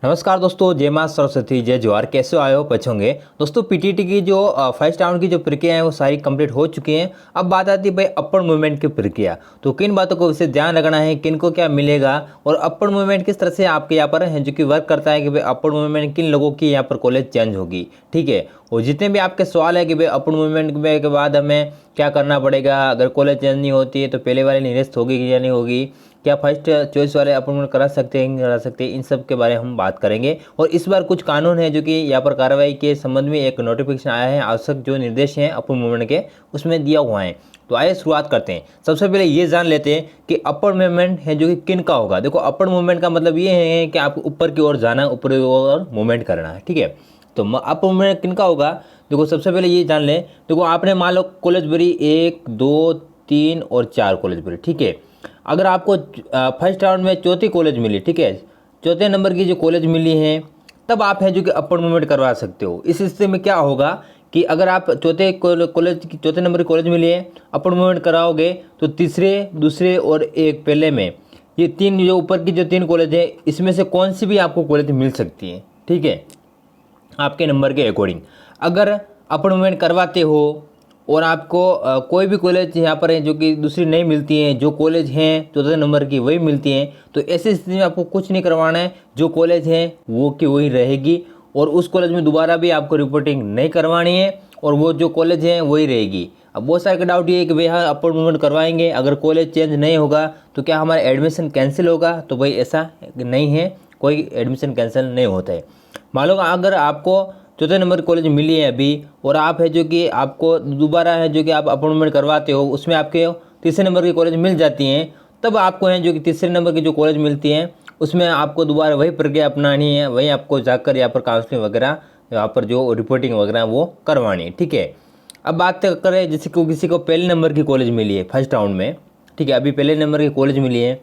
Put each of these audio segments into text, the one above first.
नमस्कार दोस्तों, जय मां सरस्वती, जय जवाहर। कैसे आए हो? बचोंगे दोस्तों। पीटीटी की जो फर्स्ट राउंड की जो प्रक्रिया है वो सारी कंप्लीट हो चुकी हैं। अब बात आती है भाई अपर मूवमेंट की प्रक्रिया। तो किन बातों को विशेष ध्यान रखना है, किन को क्या मिलेगा और अपर मूवमेंट किस तरह से आपके यहाँ पर है जो कि वर्क करता है कि भाई अपर मूवमेंट किन लोगों की यहाँ पर कॉलेज चेंज होगी। ठीक है। और जितने भी आपके सवाल है कि भाई अपर मूवमेंट के बाद हमें क्या करना पड़ेगा, अगर कॉलेज चेंज नहीं होती है तो पहले वाली निरस्त होगी या नहीं होगी, क्या फर्स्ट चॉइस वाले अपॉइंटमेंट करा सकते हैं नहीं करा सकते, इन सब के बारे में हम बात करेंगे। और इस बार कुछ कानून है जो कि यहाँ पर कार्रवाई के संबंध में एक नोटिफिकेशन आया है, आवश्यक जो निर्देश हैं अपॉइंटमेंट के उसमें दिया हुआ है। तो आइए शुरुआत करते हैं। सबसे पहले ये जान लेते हैं कि अपर मूवमेंट है जो कि किन का होगा। देखो, अपर मूवमेंट का मतलब ये है कि आपको ऊपर की ओर जाना है, ऊपर की ओर मूवमेंट करना है। ठीक है। तो अपर मूवमेंट किन का होगा, देखो सबसे पहले ये जान लें। देखो, आपने मान लो कॉलेज भरी 1, 2, 3 और 4 कॉलेज भरी। ठीक है। अगर आपको फर्स्ट राउंड में चौथी कॉलेज मिली, ठीक है, चौथे नंबर की जो कॉलेज मिली है, तब आप है जो कि अपर मूवमेंट करवा सकते हो। इस स्थिति में क्या होगा कि अगर आप चौथे नंबर की कॉलेज मिली है, अपर मूवमेंट कराओगे तो तीसरे, दूसरे और एक पहले में, ये तीन जो ऊपर की जो 3 कॉलेज है, इसमें से कौन सी भी आपको कॉलेज मिल सकती है। ठीक है, आपके नंबर के अकॉर्डिंग। अगर अपर मूवमेंट करवाते हो और आपको कोई भी कॉलेज यहाँ पर है जो कि दूसरी नहीं मिलती हैं, जो कॉलेज हैं चौथे नंबर की वही मिलती हैं, तो ऐसी स्थिति में आपको कुछ नहीं करवाना है। जो कॉलेज है वो की वही रहेगी और उस कॉलेज में दोबारा भी आपको रिपोर्टिंग नहीं करवानी है और वो जो कॉलेज है वही रहेगी। अब बहुत सारे का डाउट ये है कि भाई हाँ अपर मूवमेंट करवाएंगे, अगर कॉलेज चेंज नहीं होगा तो क्या हमारा एडमिशन कैंसिल होगा? तो भाई ऐसा नहीं है, कोई एडमिशन कैंसिल नहीं होता है। मान लो अगर आपको चौथे नंबर कॉलेज मिली है अभी और आप है जो कि आपको दोबारा है जो कि आप अपॉइंटमेंट करवाते हो, उसमें आपके तीसरे नंबर की कॉलेज मिल जाती हैं, तब आपको है जो कि तीसरे नंबर की जो कॉलेज मिलती हैं उसमें आपको दोबारा वही प्रक्रिया अपनानी है, वही आपको जाकर यहाँ पर काउंसलिंग वगैरह, यहाँ पर जो रिपोर्टिंग वगैरह वो करवानी है। ठीक है। अब बात करें जैसे को किसी को पहले नंबर की कॉलेज मिली है फर्स्ट राउंड में, ठीक है, अभी पहले नंबर की कॉलेज मिली है,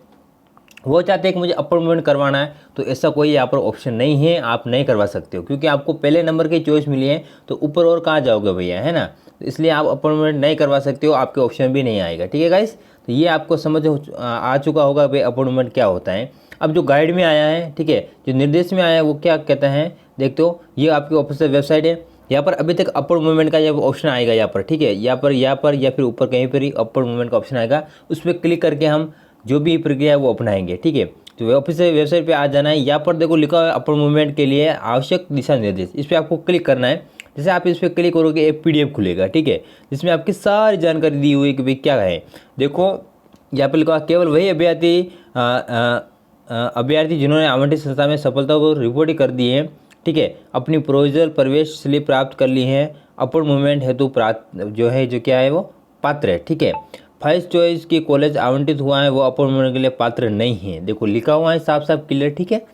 वो चाहते हैं कि मुझे अपर मूवमेंट करवाना है, तो ऐसा कोई यहाँ पर ऑप्शन नहीं है, आप नहीं करवा सकते हो क्योंकि आपको पहले नंबर की चॉइस मिली है, तो ऊपर और कहाँ जाओगे भैया, है ना। तो इसलिए आप अपर मूवमेंट नहीं करवा सकते हो, आपके ऑप्शन भी नहीं आएगा। ठीक है गाइस, तो ये आपको समझ आ चुका होगा भाई अपर मूवमेंट क्या होता है। अब जो गाइड में आया है, ठीक है, जो निर्देश में आया है वो क्या कहता है देखते हो। ये आपकी ऑफिशियल वेबसाइट है, यहाँ पर अभी तक अपर मूवमेंट का जब ऑप्शन आएगा यहाँ पर, ठीक है, यहाँ पर या फिर ऊपर कहीं पर ही अपर मूवमेंट का ऑप्शन आएगा, उस पर क्लिक करके हम जो भी प्रक्रिया है वो अपनाएंगे। ठीक है। तो ऑफिशियल वेबसाइट पे आ जाना है, यहाँ पर देखो लिखा हुआ है अपर मूवमेंट के लिए आवश्यक दिशा निर्देश, इस पर आपको क्लिक करना है। जैसे आप इस पर क्लिक करोगे एक पीडीएफ खुलेगा, ठीक है, जिसमें आपकी सारी जानकारी दी हुई है कि भाई क्या है। देखो यहाँ पर लिखा हुआ केवल वही अभ्यर्थी जिन्होंने आवंटित संस्था में सफलतापूर्वक रिपोर्टिंग कर दी है, ठीक है, अपनी प्रोविजनल प्रवेश स्लिप प्राप्त कर ली है, अपर मूवमेंट हेतु जो है जो क्या है वो पात्र है। ठीक है। फर्स्ट चॉइस की कॉलेज आवंटित हुआ है वो अपर मूवमेंट के लिए पात्र नहीं है, देखो लिखा हुआ है साफ साफ क्लियर। ठीक है।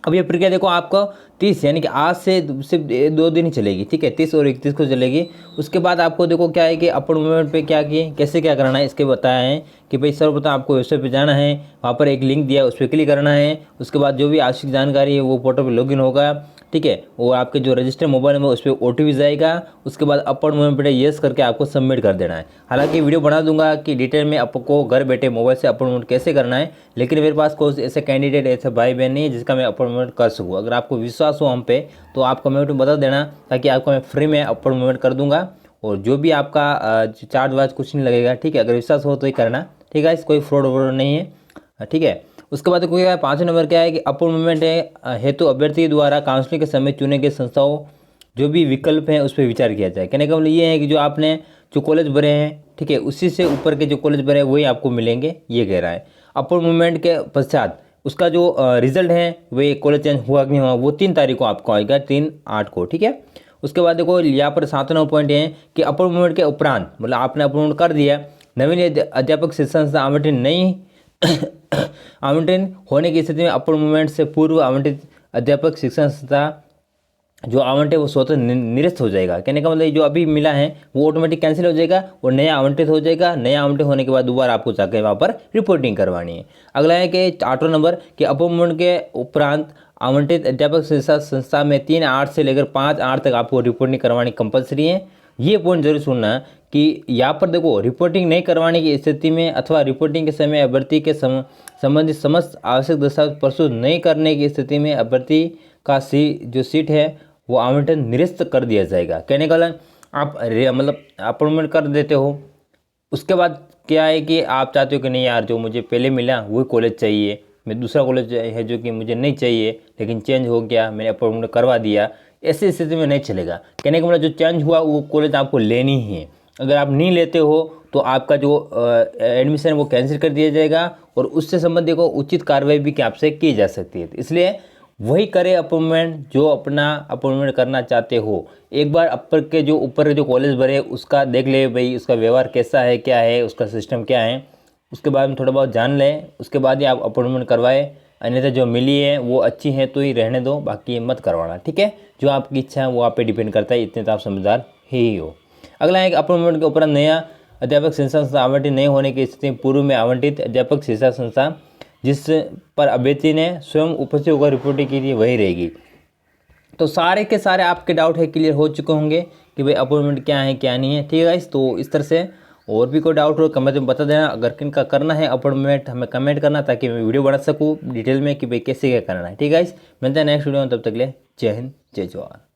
अब ये प्रक्रिया देखो आपको 30 यानी कि आज से सिर्फ 2 दिन ही चलेगी। ठीक है, 30 और 31 को चलेगी। उसके बाद आपको देखो क्या है कि अपर मूवमेंट पे क्या किए, कैसे क्या करना है इसके बताया है कि भाई सर्वप्रथम आपको वेबसाइट पे जाना है, वहाँ पर एक लिंक दिया है उस पर क्लिक करना है। उसके बाद जो भी आवश्यक जानकारी है वो पोर्टल पर लॉगिन होगा, ठीक है, और आपके जो रजिस्टर मोबाइल नंबर उस पर OTP जाएगा। उसके बाद अपर मूवमेंट पे येस करके आपको सबमिट कर देना है। हालांकि वीडियो बना दूंगा कि डिटेल में आपको घर बैठे मोबाइल से अपर मूवमेंट कैसे करना है, लेकिन मेरे पास कोई ऐसे कैंडिडेट ऐसे भाई बहन नहीं है जिसका मैं अपर मूवमेंट कर सकूँ। अगर आपको विश्वास हो हम पे तो आप कमेंट में बता देना, ताकि आपको मैं फ्री में अपर मूवमेंट कर दूंगा और जो भी आपका चार्ज वार्ज कुछ नहीं लगेगा। ठीक है, अगर विश्वास हो तो ही करना। ठीक है, कोई फ्रॉड व्रॉड नहीं है। ठीक है। उसके बाद कोई 5 नंबर क्या है कि अपर मूवमेंट है हेतु अभ्यर्थी द्वारा काउंसलिंग के समय चुने गए संस्थाओं जो भी विकल्प हैं उस पर विचार किया जाए। कहने का मतलब ये है कि जो आपने जो कॉलेज भरे हैं, ठीक है, उसी से ऊपर के जो कॉलेज भरे हैं वही आपको मिलेंगे, ये कह रहा है। अपर मूवमेंट के पश्चात उसका जो रिजल्ट है वही कॉलेज चेंज हुआ कि नहीं हुआ वो 3 तारीख को आपको आएगा, 3/8 को। ठीक है। उसके बाद देखो यहाँ पर 7वां पॉइंट है कि अपर मूवमेंट के उपरांत, मतलब आपने अपर मूवमेंट कर दिया, नवीन अध्यापक शिक्षण संस्था आवंटन नहीं आवंटन होने की स्थिति में अपर मूवमेंट से पूर्व आवंटित अध्यापक शिक्षण संस्था जो आवंटित वो स्वतः निरस्त हो जाएगा। कहने का मतलब जो अभी मिला है वो ऑटोमेटिक कैंसिल हो जाएगा और नया आवंटित हो जाएगा। नया आवंटित होने के बाद दोबारा आपको जाकर वहाँ पर रिपोर्टिंग करवानी है। अगला है कि 8वां नंबर कि अपर मूवमेंट के उपरांत आवंटित अध्यापक शिक्षा संस्था में 3/8 से लेकर 5/8 तक आपको रिपोर्टिंग करवानी कंपलसरी है। ये पॉइंट जरूर सुनना कि यहाँ पर देखो रिपोर्टिंग नहीं करवाने की स्थिति में अथवा रिपोर्टिंग के समय अभ्यर्थी के संबंधित समस्त आवश्यक दस्तावेज प्रस्तुत नहीं करने की स्थिति में अभ्यर्थी का जो सीट है वो आवंटन निरस्त कर दिया जाएगा। कहने का मतलब आप मतलब अपॉइंटमेंट कर देते हो, उसके बाद क्या है कि आप चाहते हो कि नहीं यार जो मुझे पहले मिला वही कॉलेज चाहिए, मैं दूसरा कॉलेज है जो कि मुझे नहीं चाहिए लेकिन चेंज हो गया, मैंने अपॉइंटमेंट करवा दिया, ऐसी स्थिति में नहीं चलेगा। कहने का मतलब जो चेंज हुआ वो कॉलेज आपको लेनी ही है। अगर आप नहीं लेते हो तो आपका जो एडमिशन वो कैंसिल कर दिया जाएगा और उससे संबंधित को उचित कार्रवाई भी आपसे की जा सकती है। इसलिए वही करें अपॉइंटमेंट जो अपना अपॉइंटमेंट करना चाहते हो। एक बार अपर के जो ऊपर जो कॉलेज भरे उसका देख ले भाई, उसका व्यवहार कैसा है, क्या है, उसका सिस्टम क्या है, उसके बारे में थोड़ा बहुत जान लें, उसके बाद ही आप अपॉइंटमेंट करवाएं। अन्यथा जो मिली है वो अच्छी है तो ही रहने दो, बाकी मत करवाना, ठीक है। जो आपकी इच्छा है वो आप पे डिपेंड करता है, इतने तो आप समझदार ही हो। अगला है कि अपॉइंटमेंट के उपरांत नया अध्यापक शिक्षा संस्था आवंटित नहीं होने की स्थिति में पूर्व में आवंटित अध्यापक शिक्षा संस्था जिस पर अभ्यर्थी ने स्वयं उपस्थित होकर रिपोर्टिंग की थी वही रहेगी। तो सारे के सारे आपके डाउट है क्लियर हो चुके होंगे कि भाई अपॉइंटमेंट क्या है क्या नहीं है, ठीक है गाइस। तो इस तरह से और भी कोई डाउट हो कमेंट में बता देना। अगर किन का करना है अपॉइंटमेंट हमें कमेंट करना ताकि मैं वीडियो बना सकूँ डिटेल में कि भाई कैसे क्या करना है, ठीक है गाइस। मिलते हैं नेक्स्ट वीडियो में, तब तक के लिए जय हिंद जय जवाहर।